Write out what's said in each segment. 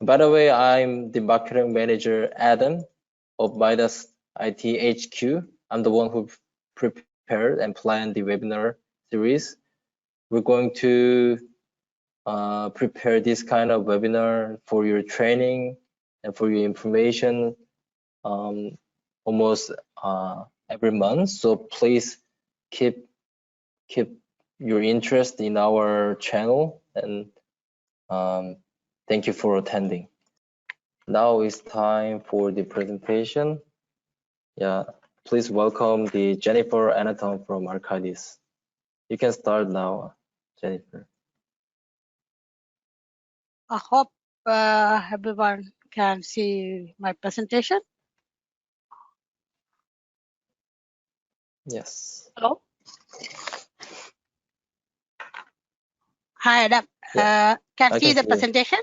By the way, I'm the marketing manager, Adam, of Midas IT HQ. I'm the one who prepared and planned the webinar series. We're going to prepare this kind of webinar for your training and for your information almost every month. So please keep your interest in our channel, and thank you for attending. Now it's time for the presentation. Yeah, please welcome the Jennifer Anaton from Arcadis. You can start now, Jennifer. I hope everyone can see my presentation. Yes. Hello. Hi, Adam. Yeah. Can see the presentation?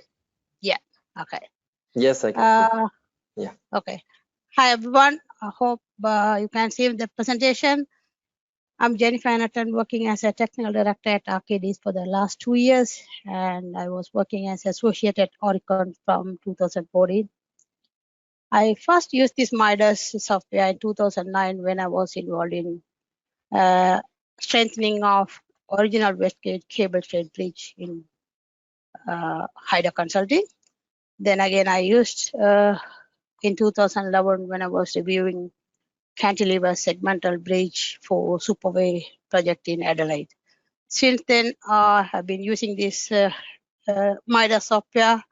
Yeah. Okay. Yes, I can see. Yeah. Okay. Hi, everyone. I hope you can see the presentation. I'm Jennifer Anaton, working as a technical director at Arcadis for the last 2 years, and I was working as associate at Oricon from 2014. I first used this Midas software in 2009 when I was involved in strengthening of original wastegate cable stayed bridge in Haida Consulting. Then again, I used in 2011 when I was reviewing cantilever segmental bridge for Superway project in Adelaide. Since then, I have been using this Midas software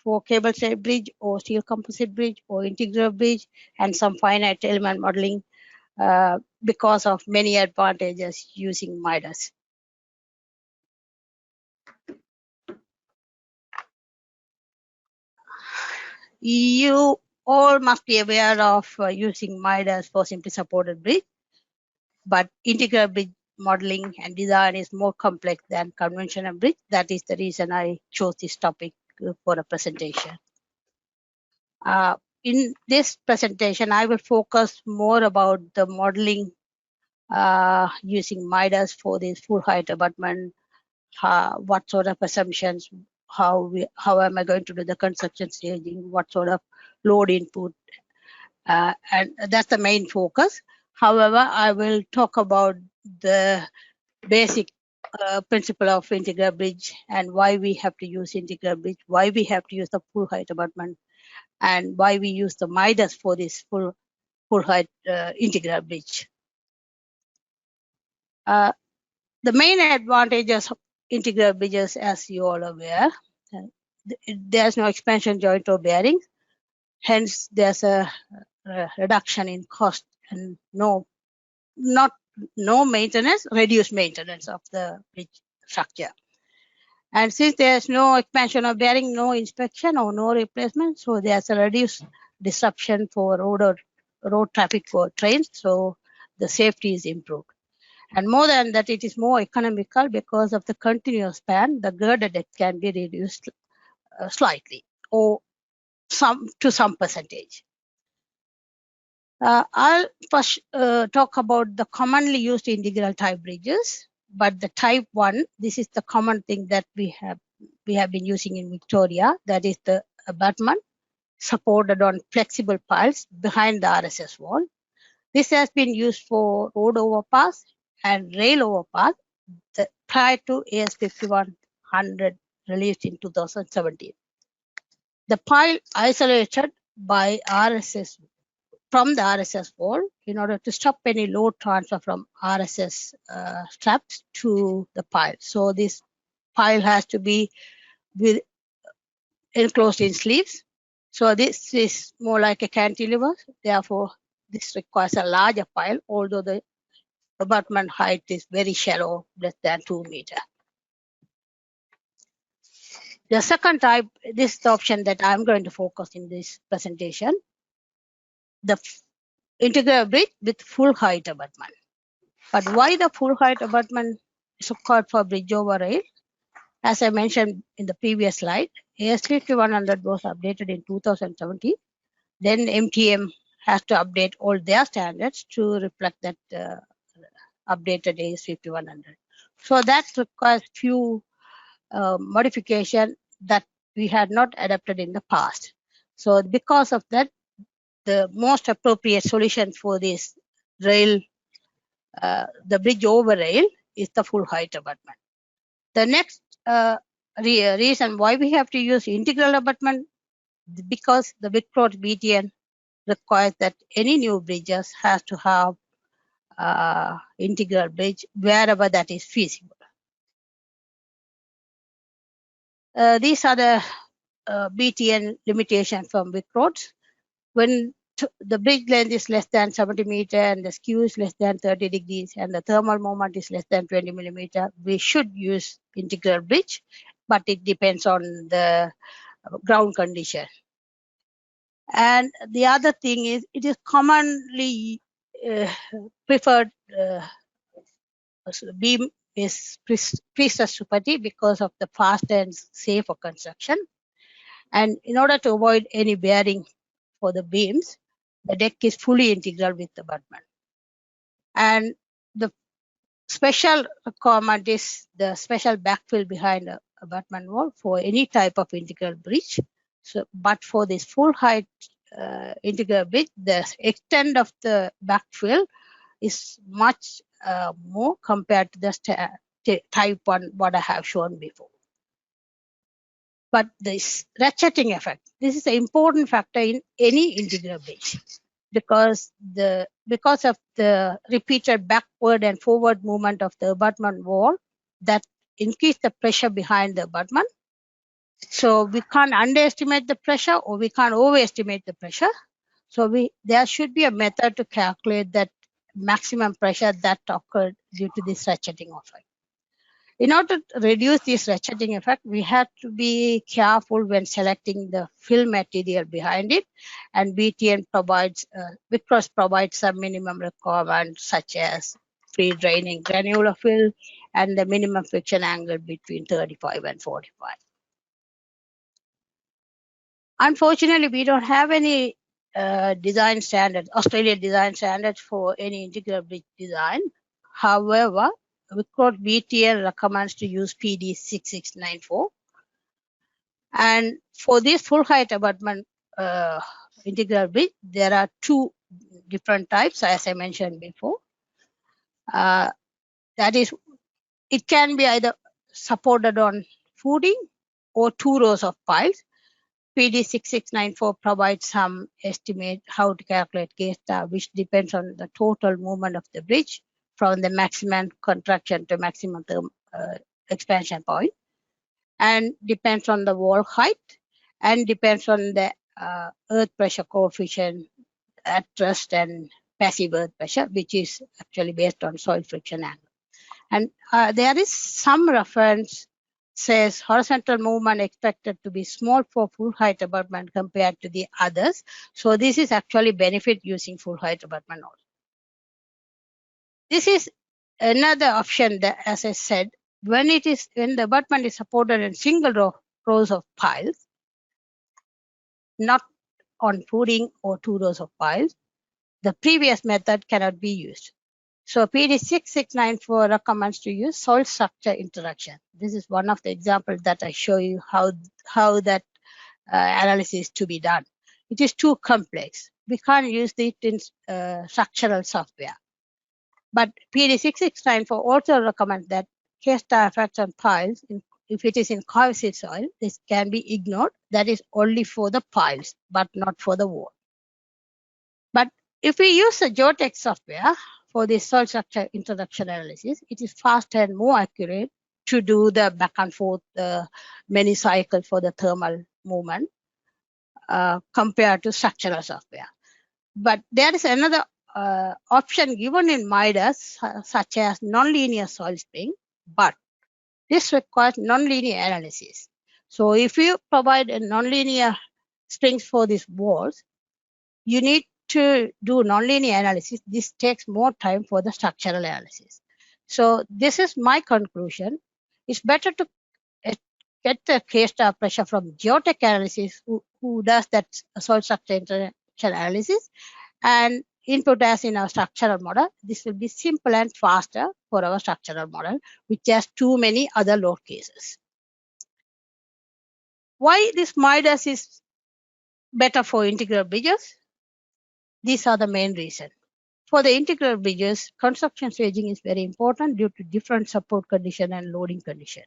for cable stayed bridge or steel composite bridge or integral bridge and some finite element modeling because of many advantages using Midas. You all must be aware of using Midas for simply supported bridge, but integral bridge modeling and design is more complex than conventional bridge. That is the reason I chose this topic for a presentation. In this presentation, I will focus more about the modeling using Midas for this full height abutment, what sort of assumptions, how am I going to do the construction staging, what sort of load input, and that's the main focus. However, I will talk about the basic principle of integral bridge and why we have to use integral bridge, why we have to use the full height abutment, and why we use the Midas for this full height integral bridge. The main advantages of integral bridges, as you all are aware, there's no expansion joint or bearing, hence there's a reduction in cost and no maintenance, reduced maintenance of the bridge structure. And since there's no expansion of bearing, no inspection or no replacement, so there's a reduced disruption for road traffic for trains, so the safety is improved. And more than that, it is more economical because of the continuous span, the girder depth can be reduced slightly or to some percentage. I'll first talk about the commonly used integral type bridges, but the type 1, this is the common thing that we have been using in Victoria, that is the abutment supported on flexible piles behind the RSS wall. This has been used for road overpass and rail overpass prior to AS 5100 released in 2017. The pile isolated by RSS from the RSS wall in order to stop any load transfer from RSS straps to the pile. So this pile has to be enclosed in sleeves. So this is more like a cantilever. Therefore, this requires a larger pile, although the abutment height is very shallow, less than 2 meters. The second type, this is the option that I'm going to focus in this presentation, the integral bridge with full height abutment. But why the full height abutment is required for bridge over rail? As I mentioned in the previous slide, AS 5100 was updated in 2017. Then MTM has to update all their standards to reflect that updated AS 5100. So that requires few modification that we had not adapted in the past. So because of that, the most appropriate solution for this rail, the bridge over rail, is the full height abutment. The next reason why we have to use integral abutment, because the Whitcroft BTN requires that any new bridges has to have integral bridge wherever that is feasible. These are the BTN limitation from Whitcroft. When the bridge length is less than 70 meter and the skew is less than 30 degrees and the thermal moment is less than 20 millimeter, we should use integral bridge, but it depends on the ground condition. And the other thing is, it is commonly preferred beam is pre-stressed super-T because of the fast and safer construction. And in order to avoid any bearing for the beams, the deck is fully integral with abutment. And the special requirement is the special backfill behind the abutment wall for any type of integral bridge. So, but for this full height integral bridge, the extent of the backfill is much more compared to the type 1 what I have shown before. But this ratcheting effect, this is an important factor in any integral bridge, because of the repeated backward and forward movement of the abutment wall that increase the pressure behind the abutment. So we can't underestimate the pressure or we can't overestimate the pressure. So there should be a method to calculate that maximum pressure that occurred due to this ratcheting effect. In order to reduce this ratcheting effect, we have to be careful when selecting the fill material behind it. And BTN provides, Whitcroft provides some minimum requirements such as free draining granular fill and the minimum friction angle between 35 and 45. Unfortunately, we don't have any design standards, Australian design standards for any integral bridge design. However, Whitcroft BTN recommends to use PD 6694. And for this full height abutment integral bridge, there are two different types, as I mentioned before. That is, it can be either supported on footing or 2 rows of piles. PD 6694 provides some estimate how to calculate K star, which depends on the total movement of the bridge from the maximum contraction to maximum expansion point, and depends on the wall height, and depends on the earth pressure coefficient at rest and passive earth pressure, which is actually based on soil friction angle. And there is some reference says horizontal movement expected to be small for full height abutment compared to the others. So this is actually benefit using full height abutment also. This is another option that, as I said, when the abutment is supported in single rows of piles, not on footing or 2 rows of piles, the previous method cannot be used. So PD 6694 recommends to use soil structure interaction. This is one of the examples that I show you how that analysis to be done. It is too complex. We can't use it in structural software. But PD 6694 also recommends that K-star effects on piles, if it is in cohesive soil, this can be ignored. That is only for the piles, but not for the wall. But if we use the geotech software for the soil structure interaction analysis, it is faster and more accurate to do the back and forth many cycles for the thermal movement compared to structural software. But there is another option given in Midas, such as nonlinear soil spring, but this requires nonlinear analysis. So if you provide a nonlinear springs for these walls, you need to do nonlinear analysis. This takes more time for the structural analysis. So this is my conclusion. It's better to get the K-star pressure from geotech analysis, who does that soil structure interaction analysis, and input as in our structural model. This will be simple and faster for our structural model, which has too many other load cases. why this Midas is better for integral bridges? These are the main reasons. For the integral bridges, construction staging is very important due to different support condition and loading condition.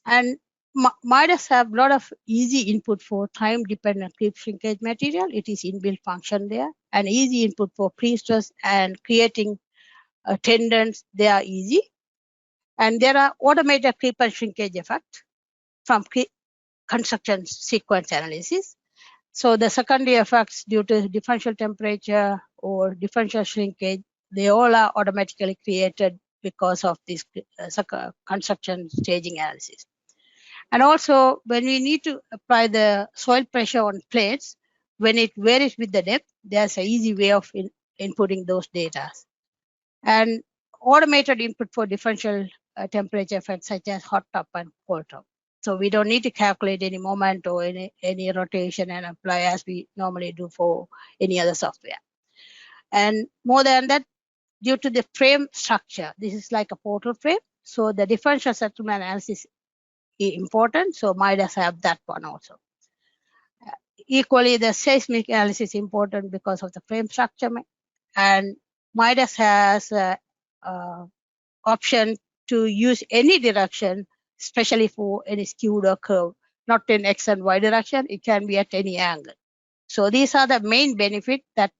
And Midas have a lot of easy input for time-dependent creep shrinkage material. It is inbuilt function there. And easy input for pre-stress and creating tendons, they are easy. And there are automated creep and shrinkage effect from construction sequence analysis. So the secondary effects due to differential temperature or differential shrinkage, they all are automatically created because of this construction staging analysis. And also, when we need to apply the soil pressure on plates, when it varies with the depth, there's an easy way of inputting those data. And automated input for differential temperature effects such as hot top and cold top. So we don't need to calculate any moment or any rotation and apply as we normally do for any other software. And more than that, due to the frame structure, this is like a portal frame. So the differential settlement analysis is important. So Midas have that one also. Equally, the seismic analysis is important because of the frame structure. And Midas has option to use any direction, especially for any skewed or curve, not in X and Y direction. It can be at any angle. So these are the main benefits that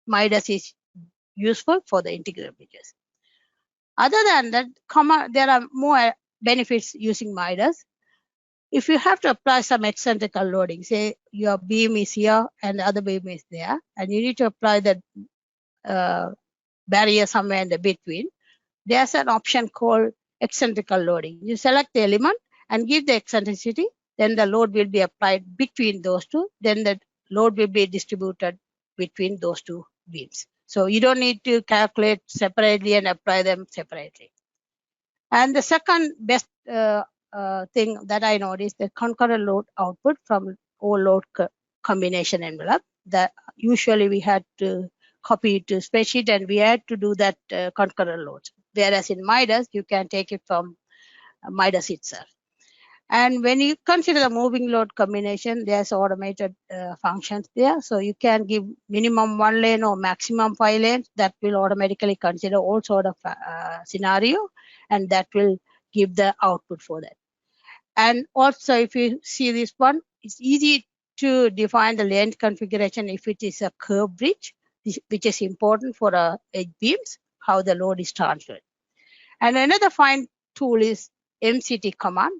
Midas is useful for the integral bridges. Other than that, there are more benefits using Midas. If you have to apply some eccentric loading, say your beam is here and the other beam is there, and you need to apply the barrier somewhere in the between, there's an option called eccentric loading. You select the element and give the eccentricity, then the load will be applied between those two, then the load will be distributed between those two beams. So you don't need to calculate separately and apply them separately. And the second best thing that I noticed, the concurrent load output from all load combination envelope, that usually we had to copy it to spreadsheet and we had to do that concurrent loads. Whereas in Midas, you can take it from Midas itself. And when you consider the moving load combination, there's automated functions there. So you can give minimum 1 lane or maximum 5 lanes. That will automatically consider all sort of scenario, and that will give the output for that. And also, if you see this one, it's easy to define the lane configuration if it is a curved bridge, which is important for edge beams, how the load is transferred. And another fine tool is MCT command.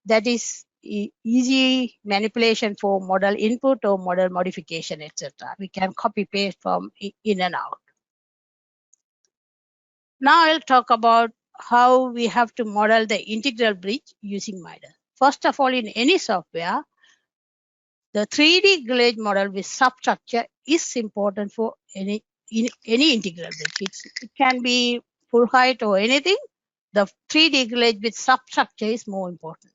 That is easy manipulation for model input or model modification, etc. We can copy paste from in and out. Now I'll talk about how we have to model the integral bridge using Midas. First of all, in any software, the 3D glazed model with substructure is important for any integral bridge. It can be full height or anything. The 3D glazed with substructure is more important.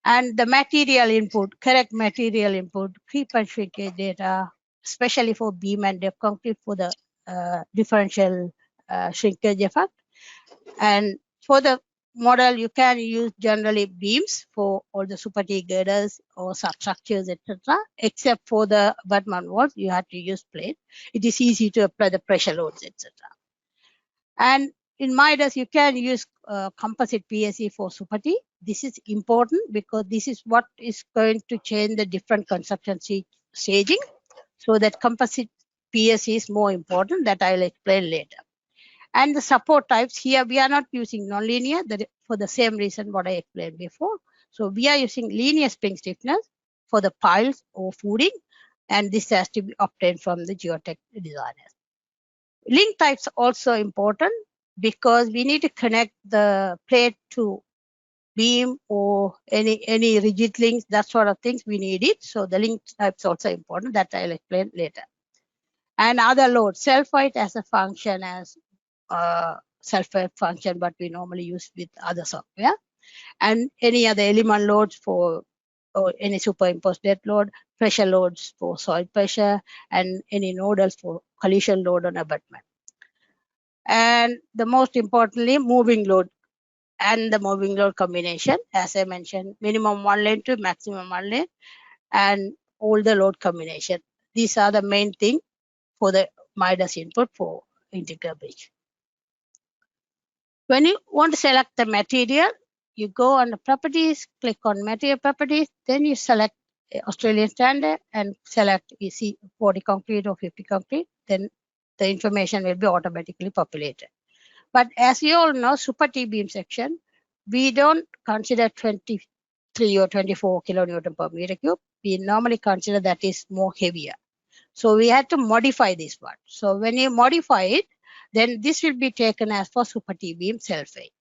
And the material input, correct material input, creep and shrinkage data, especially for beam and depth concrete for the differential shrinkage effect. And for the model, you can use generally beams for all the super T girders or substructures, etc. Except for the abutment walls, you have to use plate. It is easy to apply the pressure loads, etc. And in Midas, you can use Composite PSC for super T. This is important because this is what is going to change the different construction staging. So that Composite PSC is more important, that I'll explain later. And the support types here, we are not using nonlinear for the same reason what I explained before. So we are using linear spring stiffness for the piles or footing, and this has to be obtained from the geotech designers. Link types also important because we need to connect the plate to beam or any rigid links, that sort of things we need it. So the link types also important, that I'll explain later. And other loads, self-weight as a function as self-weight function, but we normally use with other software. And any other element loads for or any superimposed dead load, pressure loads for soil pressure, and any nodals for collision load on abutment. And the most importantly, moving load and the moving load combination, as I mentioned, minimum one lane to maximum one lane, and all the load combination. These are the main thing for the Midas input for integral bridge. When you want to select the material, you go on the properties, click on material properties, then you select Australian standard and select EC 40 concrete or 50 concrete, then the information will be automatically populated. But as you all know, super T-beam section, we don't consider 23 or 24 kilonewton per meter cube. We normally consider that is more heavier. So we had to modify this one. So when you modify it, then this will be taken as for super T-beam sulfate.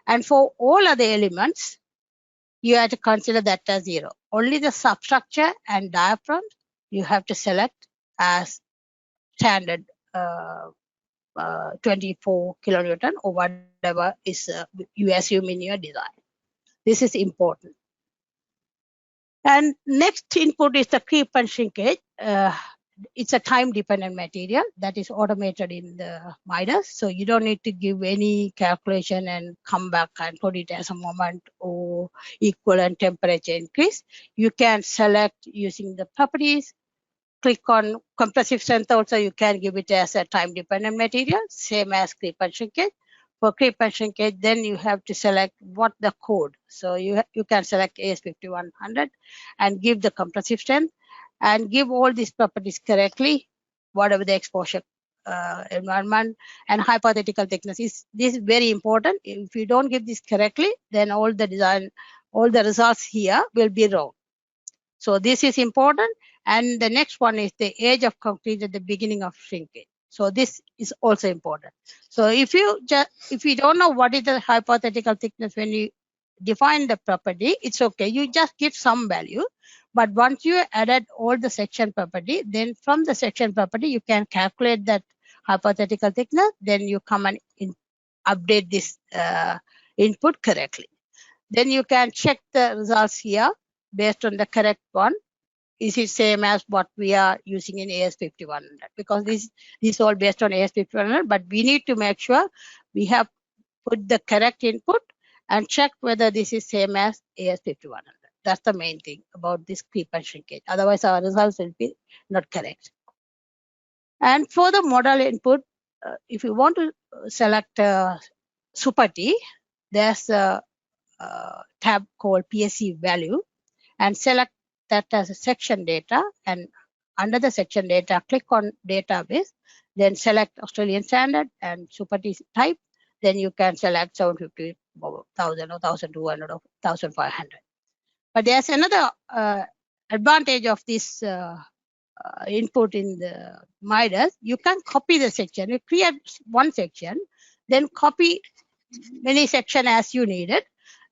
And for all other elements, you have to consider that as 0. Only the substructure and diaphragm you have to select as standard 24 kilonewton or whatever is you assume in your design. This is important. And next input is the creep and shrinkage. It's a time-dependent material that is automated in the Midas. So you don't need to give any calculation and come back and put it as a moment or equivalent temperature increase. You can select using the properties. Click on compressive strength also, you can give it as a time-dependent material, same as creep and shrinkage. For creep and shrinkage, then you have to select what the code. So you can select AS5100 and give the compressive strength and give all these properties correctly, whatever the exposure environment and hypothetical thickness is. This is very important. If you don't give this correctly, then all the design, all the results here will be wrong. So this is important. And the next one is the age of concrete at the beginning of shrinkage. So this is also important. So if you don't know what is the hypothetical thickness when you define the property, it's okay. You just give some value. But once you added all the section property, then from the section property, you can calculate that hypothetical thickness. Then you come and update this input correctly. Then you can check the results here based on the correct one. Is it same as what we are using in AS5100? Because this is all based on AS5100, but we need to make sure we have put the correct input and check whether this is same as AS5100. That's the main thing about this creep and shrinkage. Otherwise, our results will be not correct. And for the model input, if you want to select Super T, there's a tab called PSC value, and select that as a section data, and under the section data, click on database, then select Australian standard and Super T type, then you can select 750, 1000 or 1200 or 1500. But there's another advantage of this input in the Midas. You can copy the section. You create one section, then copy many sections as you need it.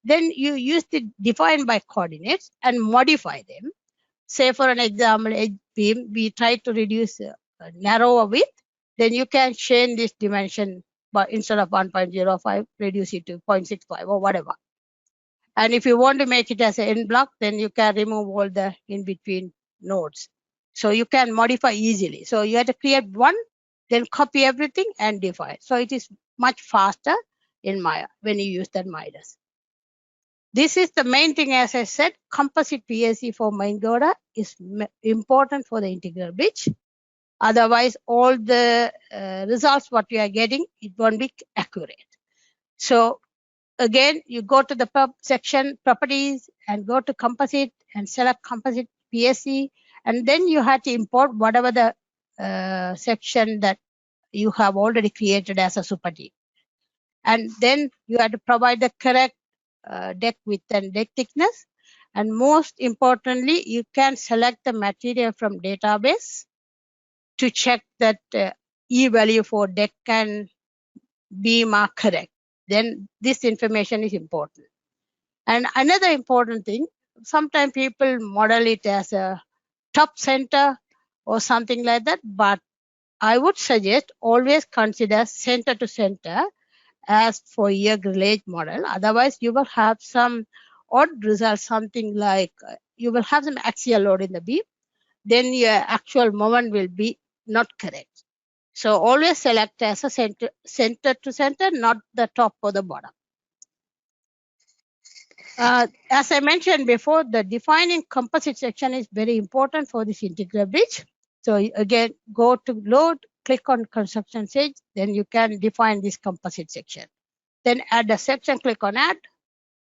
Then you use the define by coordinates and modify them. Say for an example, edge beam, we try to reduce narrower width. Then you can change this dimension, but instead of 1.05, reduce it to 0.65 or whatever. And if you want to make it as an end block, then you can remove all the in-between nodes. So you can modify easily. So you have to create one, then copy everything and define. So it is much faster in Maya when you use that Midas. This is the main thing, as I said, composite PSC for main girder is important for the integral bridge. Otherwise, all the results what you are getting, it won't be accurate. So again, you go to the section properties and go to composite and select composite PSC, and then you have to import whatever the section that you have already created as a Super T. And then you have to provide the correct deck width and deck thickness. And most importantly, you can select the material from database to check that E value for deck and beam are correct. Then this information is important. And another important thing, sometimes people model it as a top center or something like that, but I would suggest always consider center to center as for your grillage model. Otherwise, you will have some odd results, something like you will have some axial load in the beam, then your actual moment will be not correct. So always select as a center to center, not the top or the bottom. As I mentioned before, the defining composite section is very important for this integral bridge. So again, go to load, click on construction stage, then you can define this composite section. Then add a section, click on add.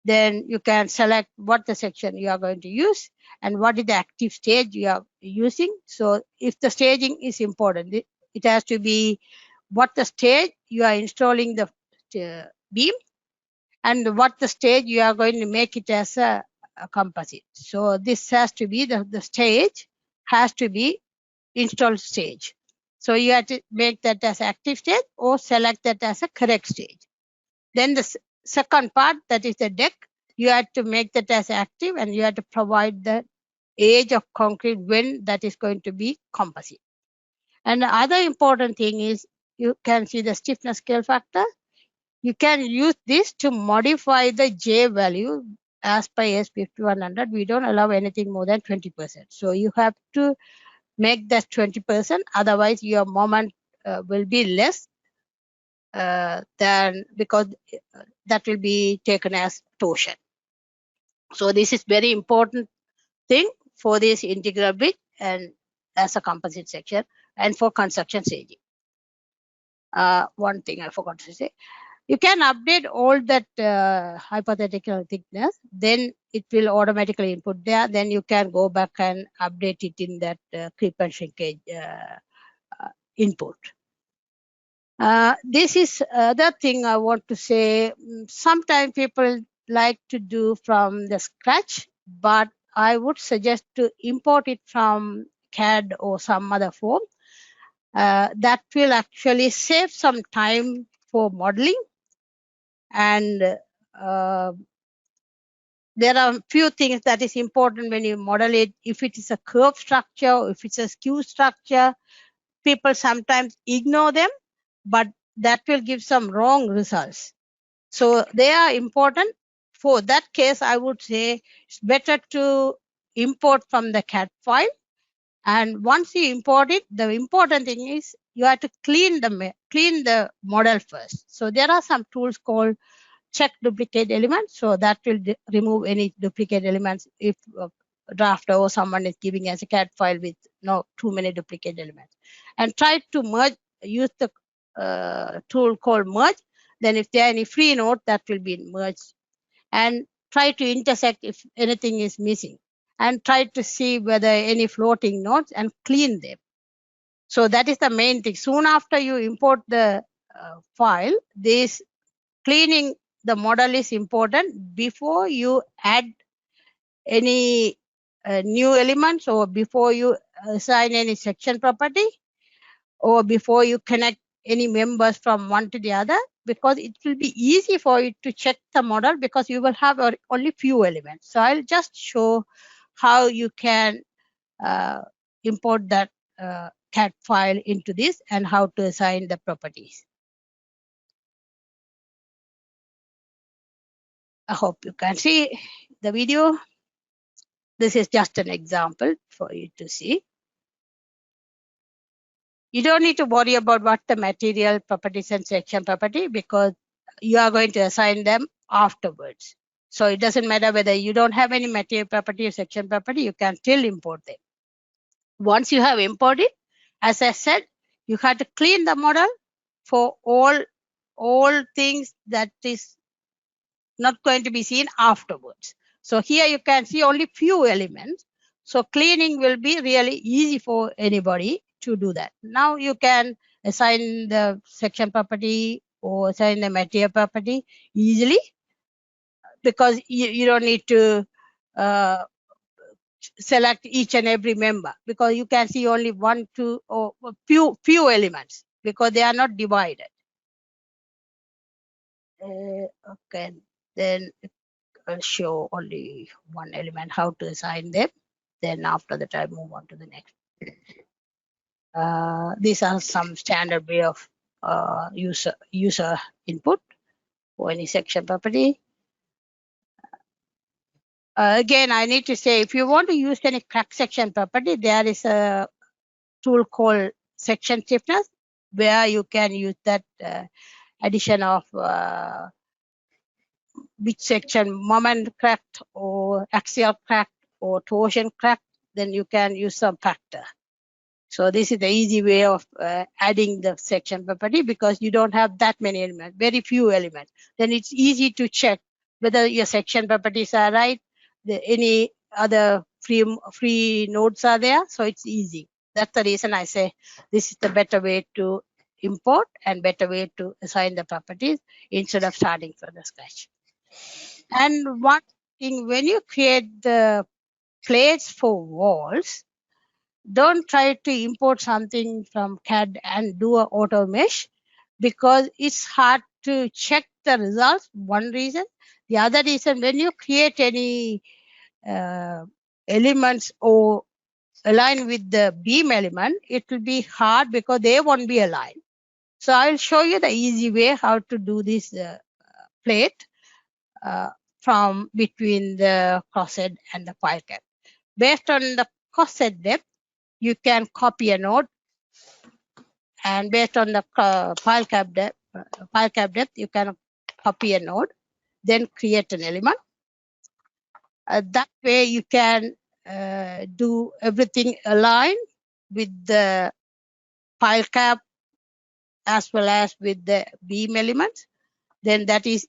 Then you can select what the section you are going to use and what is the active stage you are using. So if the staging is important, it has to be what the stage you are installing the beam and what the stage you are going to make it as a composite. So this has to be the stage has to be installed stage. So you have to make that as active stage or select that as a correct stage. Then the second part, that is the deck, you have to make that as active and you have to provide the age of concrete when that is going to be composite. And the other important thing is you can see the stiffness scale factor. You can use this to modify the J value as per S5100. We don't allow anything more than 20%. So you have to make that 20%, otherwise your moment will be less than, because that will be taken as torsion. So this is very important thing for this integral bridge and as a composite section and for construction staging. One thing I forgot to say, you can update all that hypothetical thickness, then it will automatically input there. Then you can go back and update it in that creep and shrinkage input. This is the thing I want to say. Sometimes people like to do from the scratch, but I would suggest to import it from CAD or some other form. That will actually save some time for modeling. And there are a few things that is important when you model it. If it is a curved structure, or if it's a skew structure, people sometimes ignore them, but that will give some wrong results. So they are important. For that case, I would say it's better to import from the CAD file. And once you import it, the important thing is you have to clean the model first. So there are some tools called check duplicate elements. So that will remove any duplicate elements if a drafter or someone is giving as a CAD file with no too many duplicate elements. And try to merge, use the tool called merge. Then if there are any free node, that will be merged. And try to intersect if anything is missing. And try to see whether any floating nodes and clean them. So that is the main thing. Soon after you import the file, this cleaning the model is important before you add any new elements or before you assign any section property or before you connect any members from one to the other, because it will be easy for you to check the model because you will have only few elements. So I'll just show how you can import that CAD file into this and how to assign the properties. I hope you can see the video. This is just an example for you to see. You don't need to worry about what the material properties and section property, because you are going to assign them afterwards. So it doesn't matter whether you don't have any material property or section property, you can still import them. Once you have imported, as I said, you have to clean the model for all things that is not going to be seen afterwards. So here you can see only few elements. So cleaning will be really easy for anybody to do that. Now you can assign the section property or assign the material property easily, because you don't need to select each and every member, because you can see only one, two, or few elements because they are not divided. Okay, then I'll show only one element, how to assign them. Then after that, I move on to the next. These are some standard way of user input for any section property. Again, I need to say, if you want to use any crack section property, there is a tool called section stiffness, where you can use that addition of which section moment cracked or axial cracked or torsion cracked, then you can use some factor. So this is the easy way of adding the section property, because you don't have that many elements, very few elements. Then it's easy to check whether your section properties are right, any other free nodes are there, so it's easy. That's the reason I say this is the better way to import and better way to assign the properties instead of starting from the scratch. And one thing, when you create the plates for walls, don't try to import something from CAD and do an auto mesh, because it's hard to check the results. One reason. The other reason, when you create any elements or align with the beam element, it will be hard because they won't be aligned. So I'll show you the easy way how to do this plate from between the crosshead and the file cap. Based on the crosshead depth, you can copy a node, and based on the file cap depth, you can copy a node, then create an element. That way you can do everything aligned with the file cap as well as with the beam elements. Then that is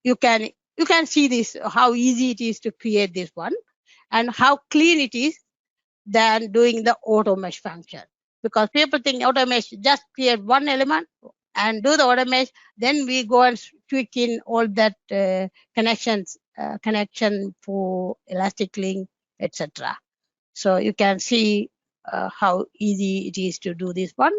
you can see this, how easy it is to create this one and how clean it is than doing the auto mesh function. Because people think auto mesh, just create one element and do the auto mesh, then we go and tweak in all that connection for elastic link, etc. So you can see how easy it is to do this one.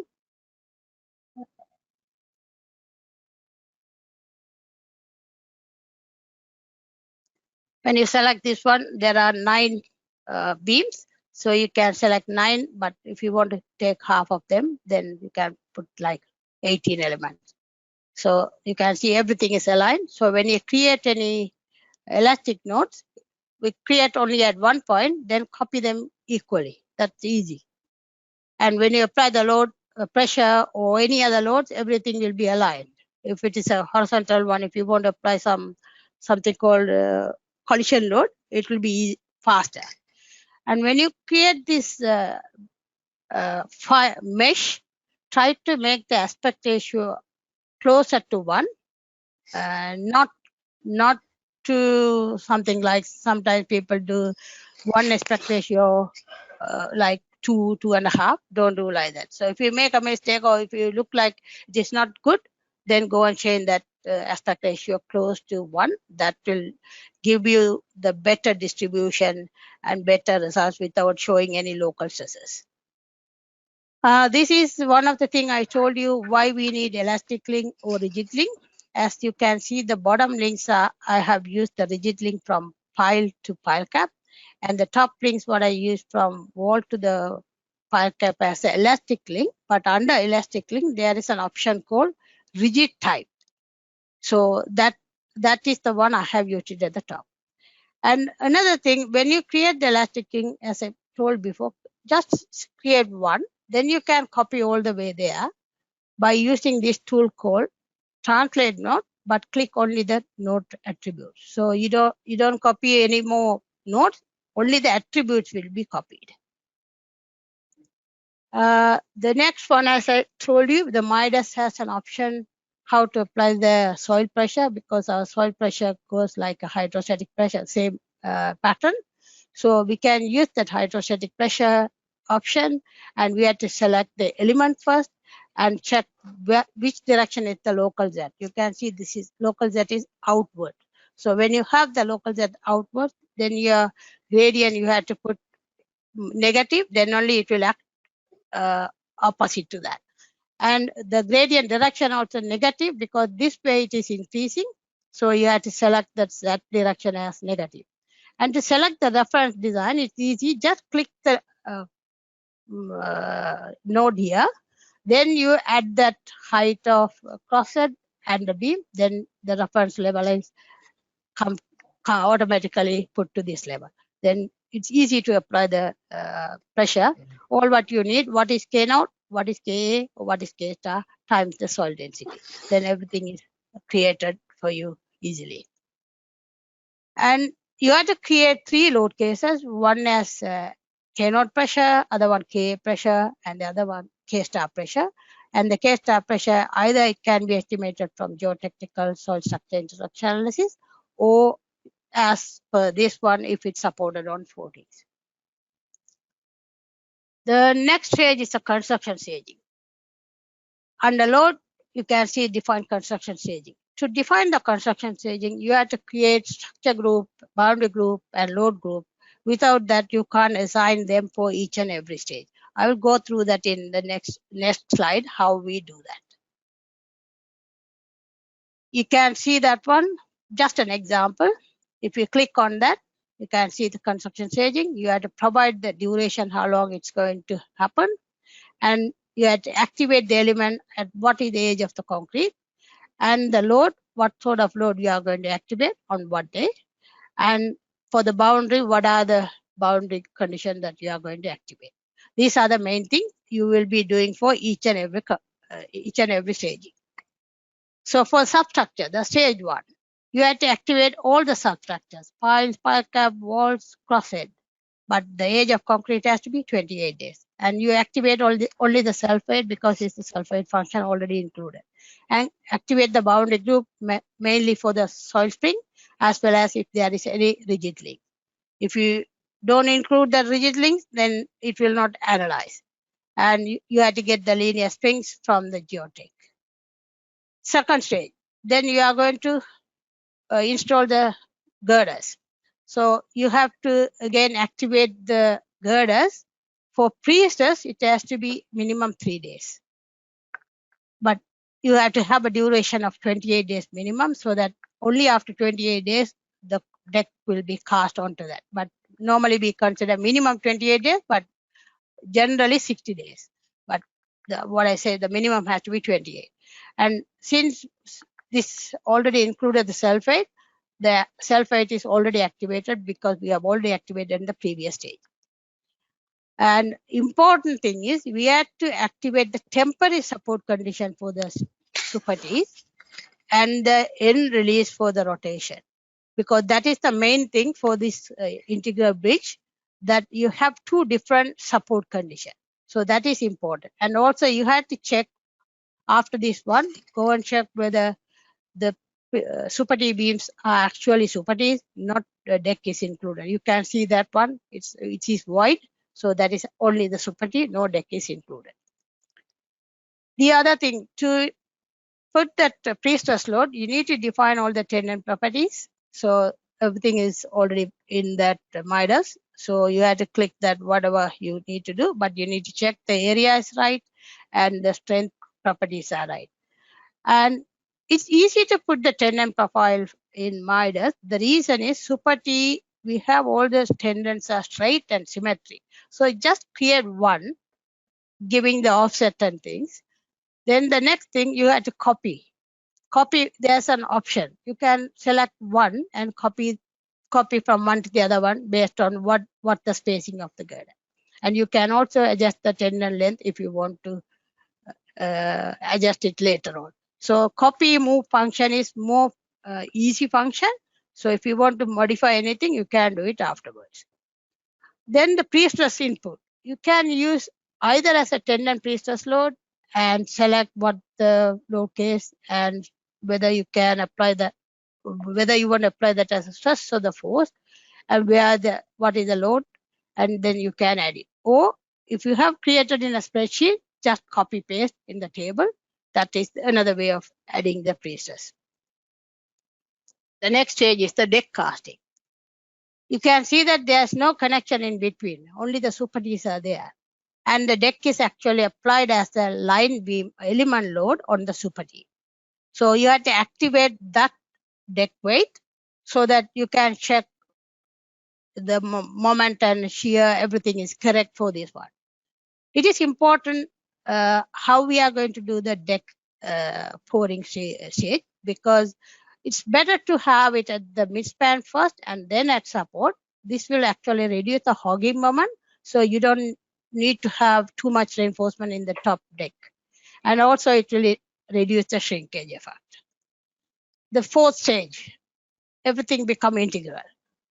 When you select this one, there are 9 beams. So you can select 9, but if you want to take half of them, then you can put like 18 elements. So you can see everything is aligned. So when you create any elastic nodes, we create only at one point, then copy them equally. That's easy. And when you apply the load, pressure or any other loads, everything will be aligned. If it is a horizontal one, if you want to apply something called collision load, it will be faster. And when you create this mesh, try to make the aspect ratio closer to 1, not to something like sometimes people do 1 aspect ratio like 2.5. Don't do like that. So if you make a mistake or if you look like it is not good, then go and change that aspect ratio close to 1. That will give you the better distribution and better results without showing any local stresses. This is one of the things I told you why we need elastic link or rigid link. As you can see, the bottom links I have used the rigid link from pile to pile cap, and the top links what I used from wall to the pile cap as an elastic link. But under elastic link, there is an option called rigid type. So that is the one I have used it at the top. And another thing, when you create the elastic link, as I told before, just create one, then you can copy all the way there by using this tool called translate node, but click only the node attributes. So you don't copy any more nodes, only the attributes will be copied. The next one, as I told you, the Midas has an option how to apply the soil pressure, because our soil pressure goes like a hydrostatic pressure, same pattern. So we can use that hydrostatic pressure option, and we have to select the element first and check which direction is the local Z. You can see this is local Z is outward. So when you have the local Z outward, then your gradient you have to put negative, then only it will act opposite to that. And the gradient direction also negative, because this way it is increasing. So you have to select that direction as negative. And to select the reference design, it's easy. Just click the node here. Then you add that height of crosshead and the beam. Then the reference level is automatically put to this level. Then it's easy to apply the pressure. All what you need, what is K naught, what is Ka, what is K star times the soil density. Then everything is created for you easily. And you have to create 3 load cases. One as K naught pressure, other one K pressure, and the other one K star pressure. And the K star pressure, either it can be estimated from geotechnical soil structure interaction analysis, or as per this one, if it's supported on footings. The next stage is the construction staging. Under load, you can see defined construction staging. To define the construction staging, you have to create structure group, boundary group, and load group. Without that, you can't assign them for each and every stage. I will go through that in the next slide, how we do that. You can see that one, just an example. If you click on that, you can see the construction staging. You have to provide the duration, how long it's going to happen. And you have to activate the element at what is the age of the concrete, and the load, what sort of load you are going to activate on what day. And for the boundary, what are the boundary conditions that you are going to activate. These are the main things you will be doing for each and every staging. So for substructure, the stage 1, you have to activate all the substructures, piles, pile cap, walls, crosshead. But the age of concrete has to be 28 days. And you activate only the sulfate because it's the sulfate function already included. And activate the boundary group mainly for the soil spring, as well as if there is any rigid link. If you don't include the rigid links, then it will not analyze. And you have to get the linear springs from the geotech. Second stage, then you are going to install the girders. So you have to again activate the girders. For pre-stress, it has to be minimum 3 days. But you have to have a duration of 28 days minimum, so that only after 28 days, the deck will be cast onto that. But normally we consider minimum 28 days, but generally 60 days. But what I say, the minimum has to be 28. And since this already included the sulfate is already activated because we have already activated in the previous stage. And important thing is we had to activate the temporary support condition for the supertees and the end release for the rotation, because that is the main thing for this integral bridge, that you have 2 different support conditions. So that is important. And also you have to check after this one, go and check whether the super T beams are actually super Ts, not the deck is included. You can see that one, it is void. So that is only the super T, no deck is included. The other thing, to put that pre-stress load, you need to define all the tendon properties. So everything is already in that Midas. So you have to click that whatever you need to do, but you need to check the area is right and the strength properties are right. And it's easy to put the tendon profile in Midas. The reason is super T, we have all the tendons are straight and symmetry. So just create one, giving the offset and things. Then the next thing you have to copy. There's an option. You can select one and copy from one to the other one based on what the spacing of the girder. And you can also adjust the tendon length if you want to adjust it later on. So copy move function is more easy function. So if you want to modify anything, you can do it afterwards. Then the pre-stress input. You can use either as a tendon pre-stress load and select what the load case and whether you can apply that, whether you want to apply that as a stress or the force, and what is the load, and then you can add it. Or if you have created in a spreadsheet, just copy paste in the table. That is another way of adding the pre-stress. The next stage is the deck casting. You can see that there's no connection in between, only the super Ts are there. And the deck is actually applied as a line beam element load on the super T. So you have to activate that deck weight so that you can check the moment and shear, everything is correct for this one. It is important how we are going to do the deck pouring stage, because it's better to have it at the midspan first and then at support. This will actually reduce the hogging moment, so you don't need to have too much reinforcement in the top deck. And also it will reduce the shrinkage effect. the fourth stage, everything become integral.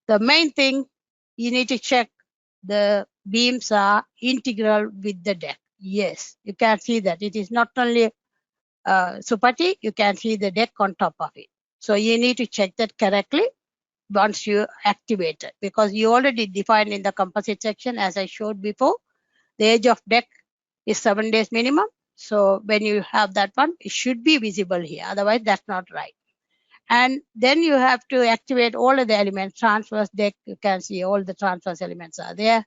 The main thing, you need to check the beams are integral with the deck. Yes, you can see that it is not only Supati, you can see the deck on top of it. So you need to check that correctly once you activate it, because you already defined in the composite section, as I showed before, the edge of deck is 7 days minimum. So when you have that one, it should be visible here. Otherwise, that's not right. And then you have to activate all of the elements. Transverse deck, you can see all the transverse elements are there.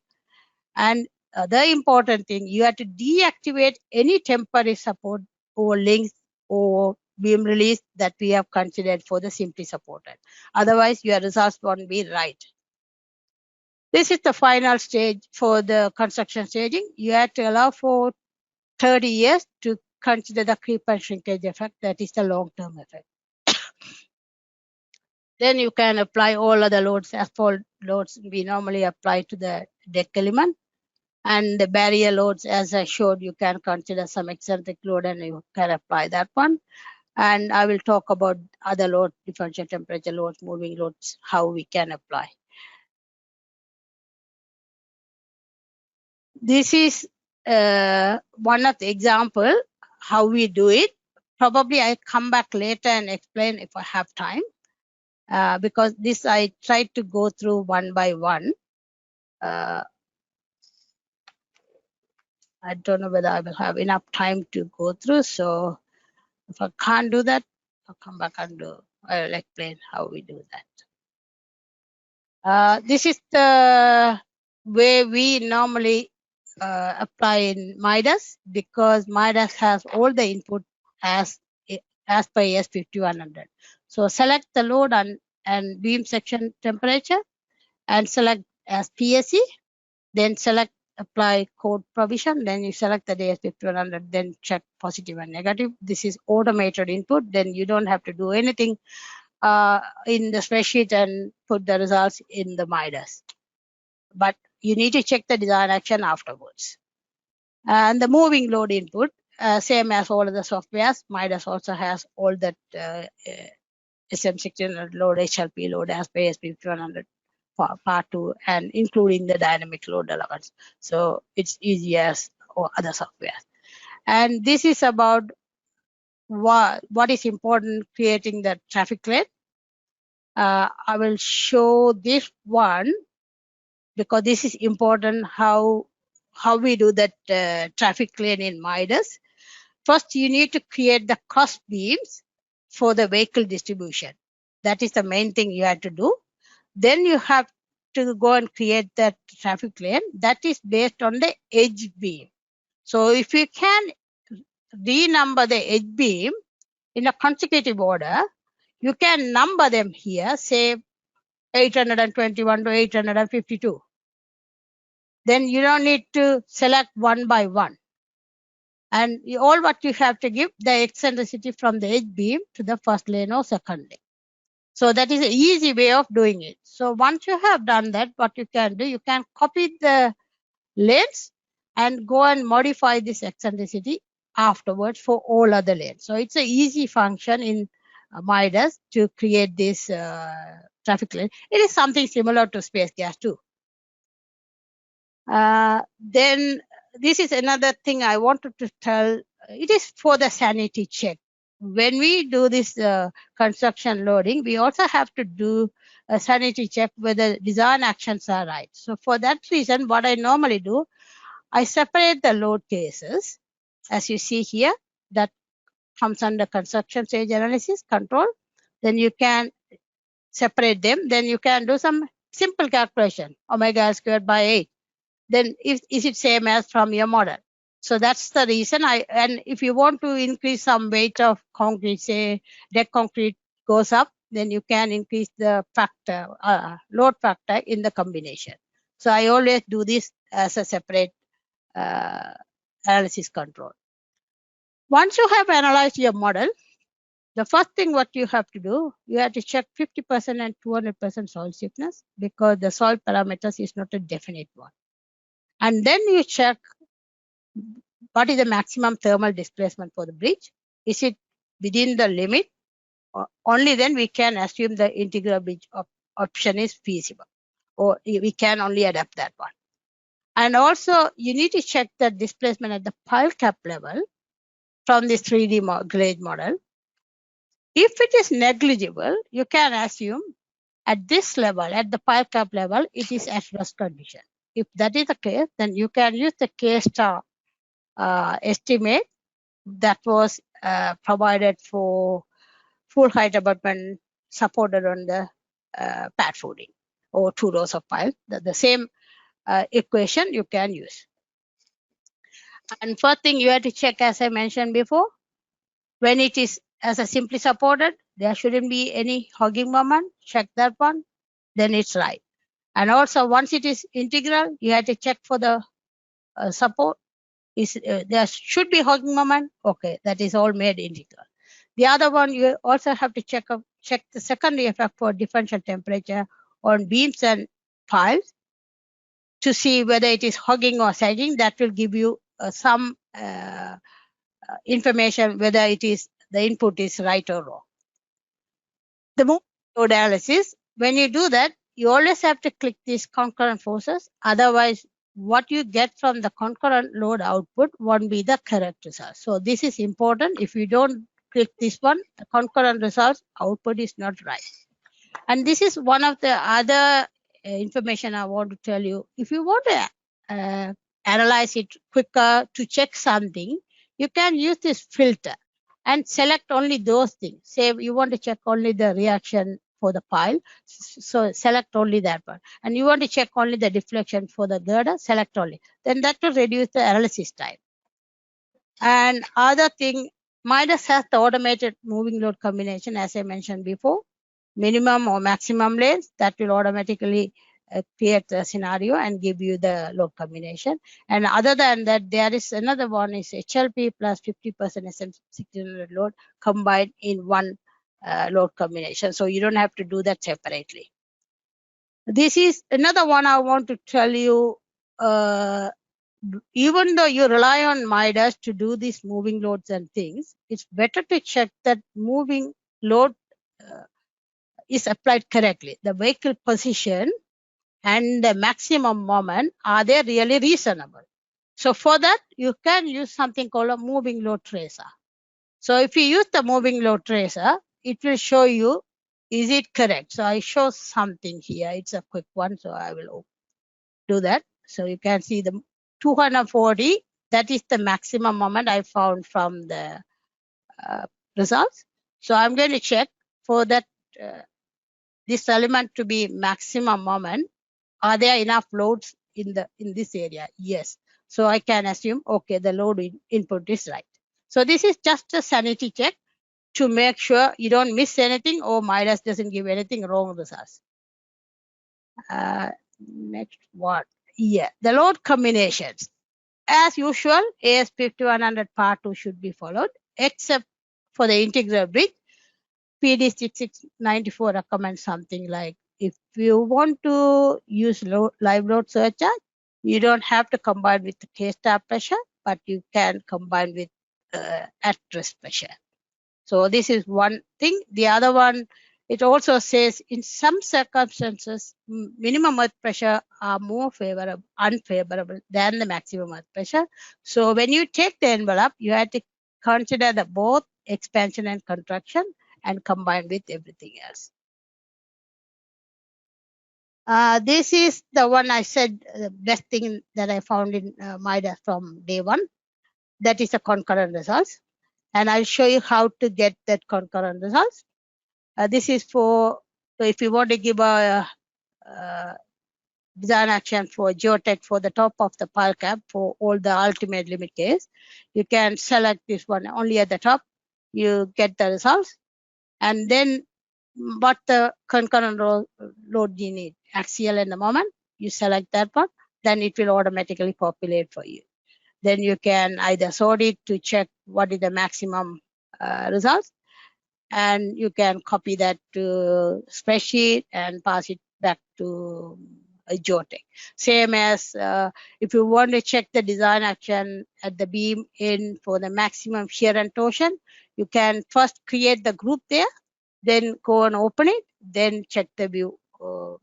And the important thing, you have to deactivate any temporary support or links or beam release that we have considered for the simply supported. Otherwise, your results won't be right. This is the final stage for the construction staging. You have to allow for 30 years to consider the creep and shrinkage effect. That is the long-term effect. Then you can apply all other loads, asphalt loads we normally apply to the deck element. And the barrier loads, as I showed, you can consider some eccentric load and you can apply that one. And I will talk about other loads, differential temperature loads, moving loads, how we can apply. This is one of the example how we do it. Probably I come back later and explain if I have time, because this I tried to go through one by one. I don't know whether I will have enough time to go through. So if I can't do that, I'll come back and I'll explain how we do that. This is the way we normally apply in Midas, because Midas has all the input as per AS5100. So select the load and beam section temperature and select as PSC, then select apply code provision, then you select the AS5100, then check positive and negative. This is automated input, then you don't have to do anything in the spreadsheet and put the results in the Midas. But you need to check the design action afterwards. And the moving load input, same as all of the softwares, Midas also has all that SM1600 load, HLP load as per AS5100 part 2, and including the dynamic load elements. So it's easy as other softwares. And this is about what is important, creating the traffic lane. I will show this one because this is important, how we do that traffic lane in Midas. First, you need to create the cross beams for the vehicle distribution. That is the main thing you have to do. Then you have to go and create that traffic lane that is based on the edge beam. So if you can renumber the edge beam in a consecutive order, you can number them here, say 821 to 852. Then you don't need to select one by one. And all what you have to give the eccentricity from the edge beam to the first lane or second lane. So that is an easy way of doing it. So once you have done that, what you can do, you can copy the lanes and go and modify this eccentricity afterwards for all other lanes. So it's an easy function in Midas to create this traffic lane. It is something similar to space gas too. Then this is another thing I wanted to tell. It is for the sanity check. When we do this construction loading, we also have to do a sanity check whether design actions are right. So for that reason, what I normally do, I separate the load cases, as you see here, that comes under construction stage analysis control. Then you can separate them. Then you can do some simple calculation, omega squared by 8. Then is it same as from your model? So that's the reason and if you want to increase some weight of concrete, say deck concrete goes up, then you can increase the factor, load factor in the combination. So I always do this as a separate analysis control. Once you have analyzed your model, the first thing what you have to do, you have to check 50% and 200% soil stiffness, because the soil parameters is not a definite one. And then you check what is the maximum thermal displacement for the bridge. Is it within the limit only then we can assume the integral bridge option is feasible, or we can only adapt that one. And also you need to check the displacement at the pile cap level from this 3D grade model. If it is negligible, you can assume at this level, at the pile cap level, it is at rest condition. If that is the case, then you can use the K-star estimate that was provided for full height abutment supported on the pad footing or 2 rows of pile. The same equation you can use. And first thing you have to check, as I mentioned before, when it is as a simply supported, there shouldn't be any hogging moment. Check that one, then it's right. And also once it is integral, you have to check for the support. There should be hogging moment. Okay, that is all made integral. The other one, you also have to check the secondary effect for differential temperature on beams and piles to see whether it is hogging or sagging. That will give you some information whether it is the input is right or wrong. The moving load analysis, when you do that, you always have to click these concurrent forces. Otherwise, what you get from the concurrent load output won't be the correct result. So this is important. If you don't click this one, the concurrent results output is not right. And this is one of the other information I want to tell you. If you want to analyze it quicker to check something, you can use this filter and select only those things. Say you want to check only the reaction for the pile, so select only that one. And you want to check only the deflection for the girder, select only. Then that will reduce the analysis time. And other thing, Midas has the automated moving load combination, as I mentioned before, minimum or maximum length that will automatically create a scenario and give you the load combination. And other than that, there is another one is HLP plus 50% SM1600 load combined in one load combination. So you don't have to do that separately. This is another one I want to tell you. Even though you rely on Midas to do these moving loads and things, it's better to check that moving load is applied correctly. The vehicle position and the maximum moment, are they really reasonable? So for that, you can use something called a moving load tracer. So if you use the moving load tracer, it will show you, is it correct? So I show something here. It's a quick one, so I will do that. So you can see the 240, that is the maximum moment I found from the results. So I'm going to check for that this element to be maximum moment. Are there enough loads in this area? Yes. So I can assume, okay, the load input is right. So this is just a sanity check to make sure you don't miss anything or Midas doesn't give anything wrong results. Next one. Yeah, the load combinations. As usual, AS5100 part 2 should be followed, except for the integral bridge. PD 6694 recommends something like, if you want to use live load surcharge, you don't have to combine with the K-star pressure, but you can combine with at rest pressure. So this is one thing. The other one, it also says in some circumstances, minimum earth pressure are more unfavorable than the maximum earth pressure. So when you take the envelope, you have to consider the both expansion and contraction and combine with everything else. This is the one I said, the best thing that I found in Midas from day one. That is the concurrent results. And I'll show you how to get that concurrent results. This is for, so if you want to give a design action for geotech for the top of the pile cap for all the ultimate limit case, you can select this one only at the top. You get the results. And then what the concurrent load you need, axial in the moment, you select that one, then it will automatically populate for you. Then you can either sort it to check what is the maximum results, and you can copy that to spreadsheet and pass it back to a geotech. Same as if you want to check the design action at the beam in for the maximum shear and torsion, you can first create the group there then go and open it, then check the view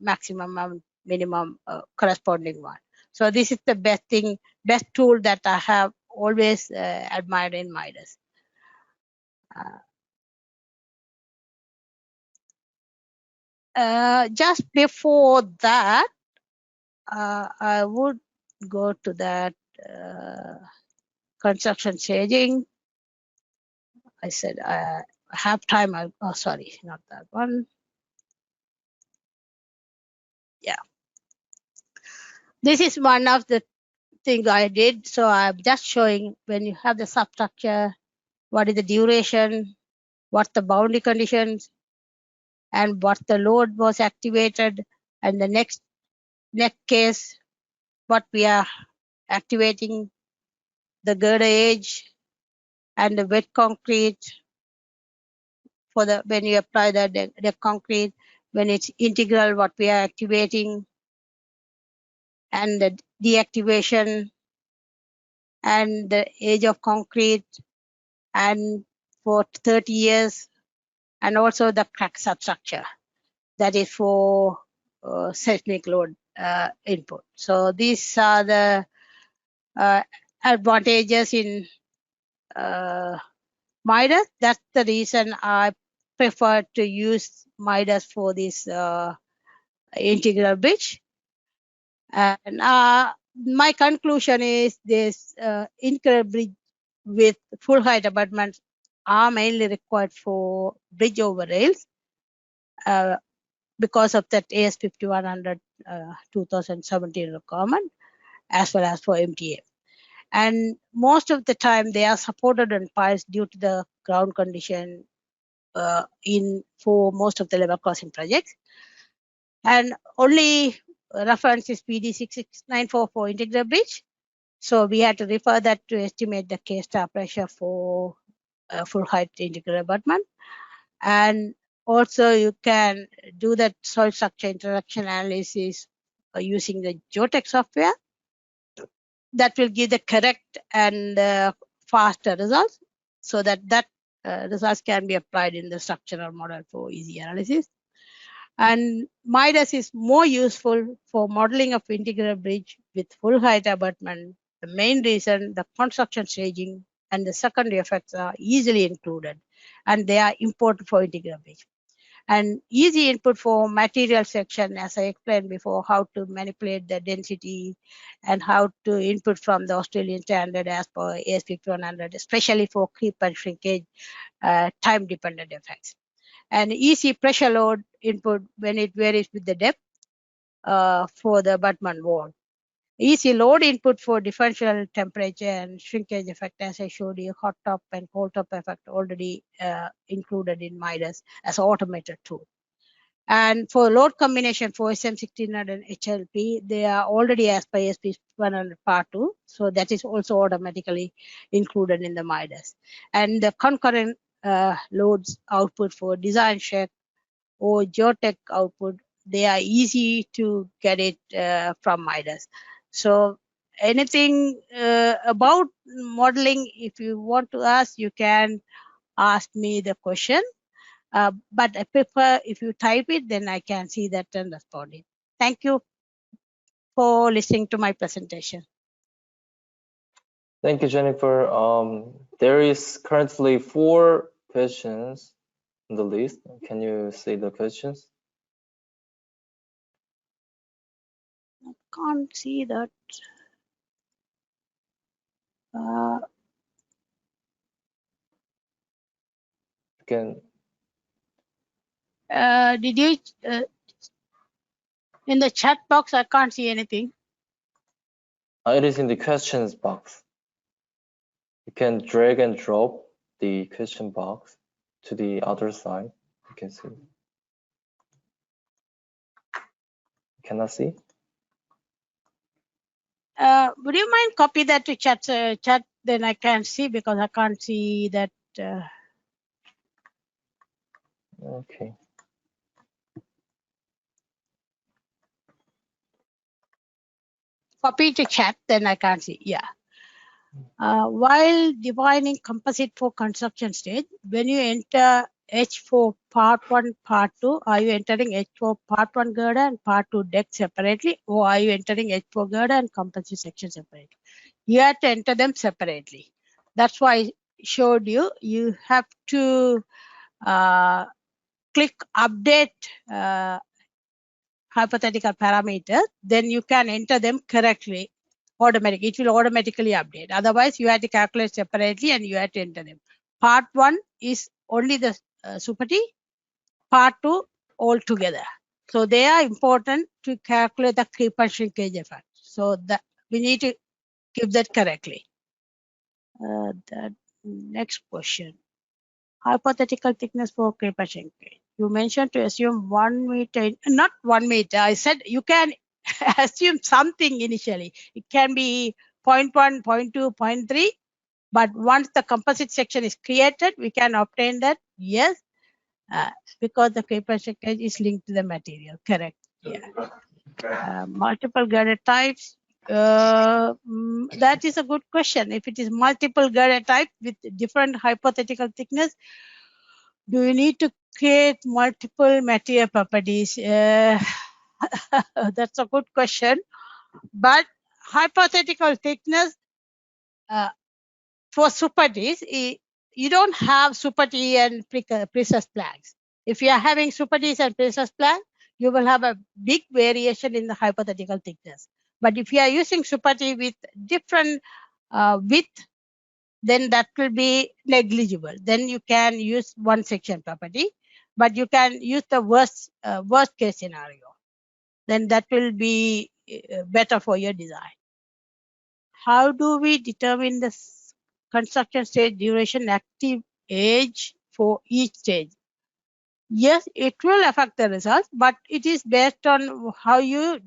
maximum and minimum corresponding one. So this is the best tool that I have always admired in Midas. Just before that, I would go to that construction staging. I said I have time. Oh, sorry, not that one. Yeah, this is one of the things I did. So I'm just showing when you have the substructure, what is the duration, what the boundary conditions, and what the load was activated, and the next case, what we are activating, the girder edge, and the wet concrete for the when you apply the concrete, when it's integral, what we are activating, and the deactivation, and the age of concrete, and for 30 years, and also the crack substructure, that is for seismic load input. So these are the advantages in Midas. That's the reason I prefer to use Midas for this integral bridge. And my conclusion is this integral bridge with full height abutments are mainly required for bridge over rails because of that AS 5100 2017 requirement, as well as for MTA. And most of the time they are supported on piles due to the ground condition for most of the level crossing projects. And only reference is PD 6694 for integral bridge. So we had to refer that to estimate the K-star pressure for full height integral abutment. And also you can do that soil structure interaction analysis using the geotech software. That will give the correct and faster results, so that results can be applied in the structural model for easy analysis. And Midas is more useful for modeling of integral bridge with full height abutment. The main reason, the construction staging and the secondary effects are easily included, and they are important for integral bridge. And easy input for material section, as I explained before, how to manipulate the density and how to input from the Australian standard as per AS5100, especially for creep and shrinkage time-dependent effects. And easy pressure load input when it varies with the depth for the abutment wall. Easy load input for differential temperature and shrinkage effect, as I showed you, hot top and cold top effect already included in Midas as an automated tool. And for load combination for SM1600 and HLP, they are already as per ASP100 Part 2. So that is also automatically included in the Midas. And the concurrent loads output for design check or geotech output, they are easy to get it from Midas. So anything about modeling, if you want to ask, you can ask me the question. But I prefer if you type it, then I can see that and respond it. Thank you for listening to my presentation. Thank you, Jennifer. There is currently 4 questions on the list. Can you say the questions? I can't see that. You can. Did you in the chat box? I can't see anything. It is in the questions box. You can drag and drop the question box to the other side. You can see. Cannot see? Would you mind copy that to chat? Chat, then I can see, because I can't see that. Okay. Copy to chat, then I can't see. Yeah. While defining composite for construction stage, when you enter H4 part 1, part 2? Are you entering H4 part 1 girder and part 2 deck separately, or are you entering H4 girder and composite section separately? You have to enter them separately. That's why I showed you. You have to click update hypothetical parameters, then you can enter them correctly. Automatically, it will automatically update. Otherwise, you have to calculate separately and you have to enter them. Part 1 is only the super T, part 2 all together. So they are important to calculate the creep and shrinkage effect. So that we need to give that correctly. The next question. Hypothetical thickness for creep and shrinkage. You mentioned to assume 1 meter, not 1 meter. I said you can assume something initially. It can be 0.1, 0.2, 0.3. But once the composite section is created, we can obtain that. Yes, because the creep and shrinkage is linked to the material. Correct. Yeah. Multiple girder types. That is a good question. If it is multiple girder type with different hypothetical thickness, do you need to create multiple material properties? That's a good question. But hypothetical thickness for super Ts, you don't have super T and precise planks. If you are having super Ts and precise plank, you will have a big variation in the hypothetical thickness. But if you are using super T with different width, then that will be negligible. Then you can use one section property, but you can use the worst case scenario. Then that will be better for your design. How do we determine the construction stage duration active age for each stage? Yes, it will affect the results, but it is based on how you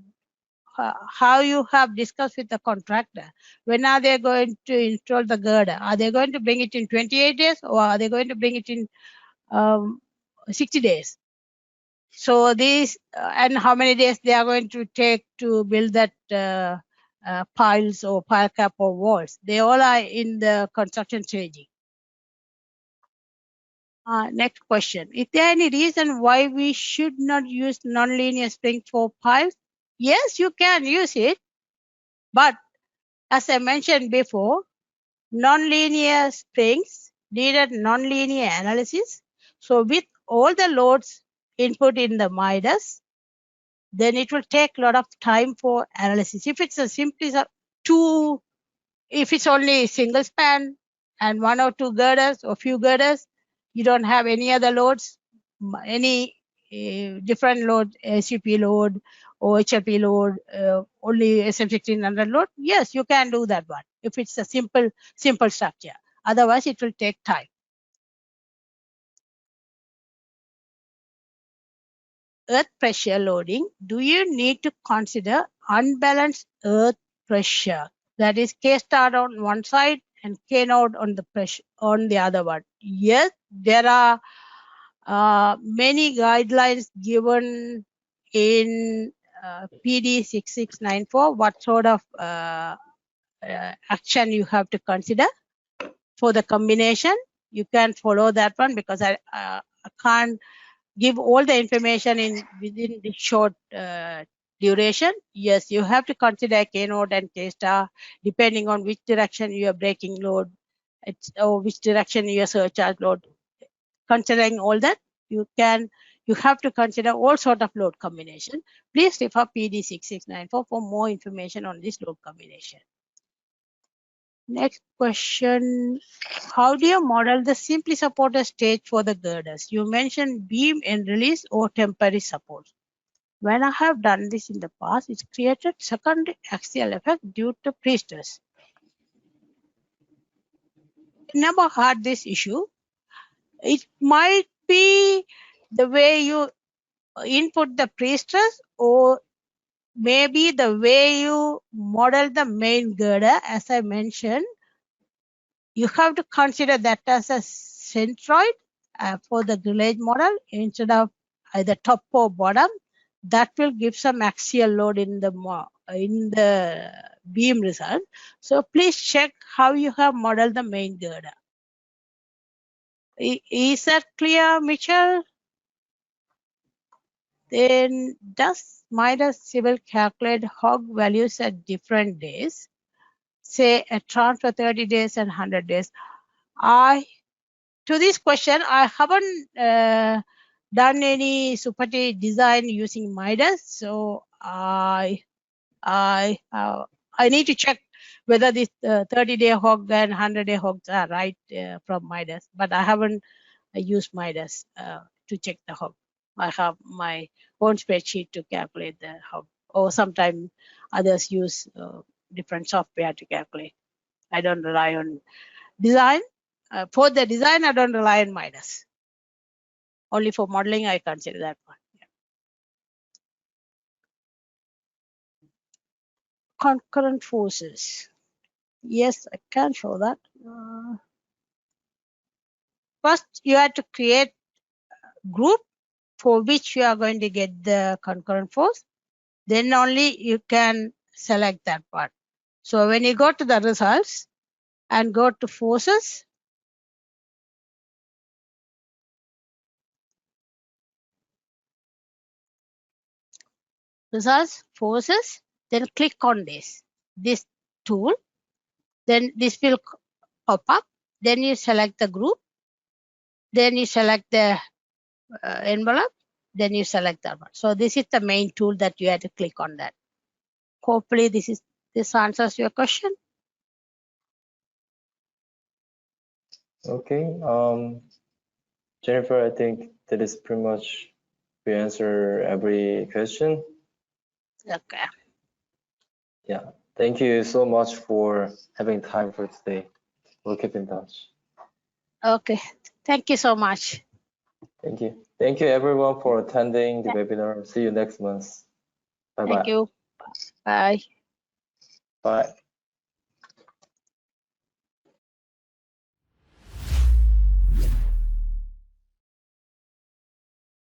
have discussed with the contractor. When are they going to install the girder? Are they going to bring it in 28 days or are they going to bring it in 60 days? So these and how many days they are going to take to build that piles or pile cap or walls. They all are in the construction staging. Next question. Is there any reason why we should not use nonlinear spring for piles? Yes, you can use it. But as I mentioned before, nonlinear springs needed nonlinear analysis. So with all the loads input in the Midas, then it will take a lot of time for analysis. If it's a simply if it's only single span and 1 or 2 girders or few girders, you don't have any other loads, any different load, SUP load or HLP load, only SM1600 load. Yes, you can do that one if it's a simple structure. Otherwise, it will take time. Earth pressure loading. Do you need to consider unbalanced earth pressure? That is K star on one side and K node on the pressure on the other one. Yes, there are many guidelines given in PD 6694. What sort of action you have to consider for the combination? You can follow that one because I can't give all the information within the short duration. Yes, you have to consider K node and K star depending on which direction you are breaking load or which direction you are surcharge load. Considering all that, you have to consider all sort of load combination. Please refer PD 6694 for more information on this load combination. Next question. How do you model the simply supported stage for the girders? You mentioned beam and release or temporary support. When I have done this in the past, it's created secondary axial effect due to pre-stress. Never had this issue. It might be the way you input the pre-stress or maybe the way you model the main girder. As I mentioned, you have to consider that as a centroid for the grillage model instead of either top or bottom. That will give some axial load in the beam result. So please check how you have modeled the main girder. Is that clear, Mitchell? Then does Midas will calculate hog values at different days? Say a transfer 30 days and 100 days. To this question, I haven't done any Supati design using Midas, so I need to check whether this 30-day hog and 100-day hogs are right from Midas, but I haven't used Midas to check the hog. I have my own spreadsheet to calculate the hog, or sometimes others use different software to calculate. I don't rely on design. For the design, I don't rely on Midas. Only for modeling, I consider that one. Yeah. Concurrent forces. Yes, I can show that. First, you have to create a group for which you are going to get the concurrent force. Then only you can select that part. So when you go to the results and go to forces, forces, then click on this tool. Then this will pop up. Then you select the group. Then you select the envelope. Then you select that one. So this is the main tool that you have to click on that. Hopefully this answers your question. Okay. Jennifer, I think that is pretty much we answer every question. Okay. Yeah. Thank you so much for having time for today. We'll keep in touch. Okay. Thank you so much. Thank you. Thank you everyone for attending the webinar. See you next month. Bye-bye. Thank you. Bye. Bye.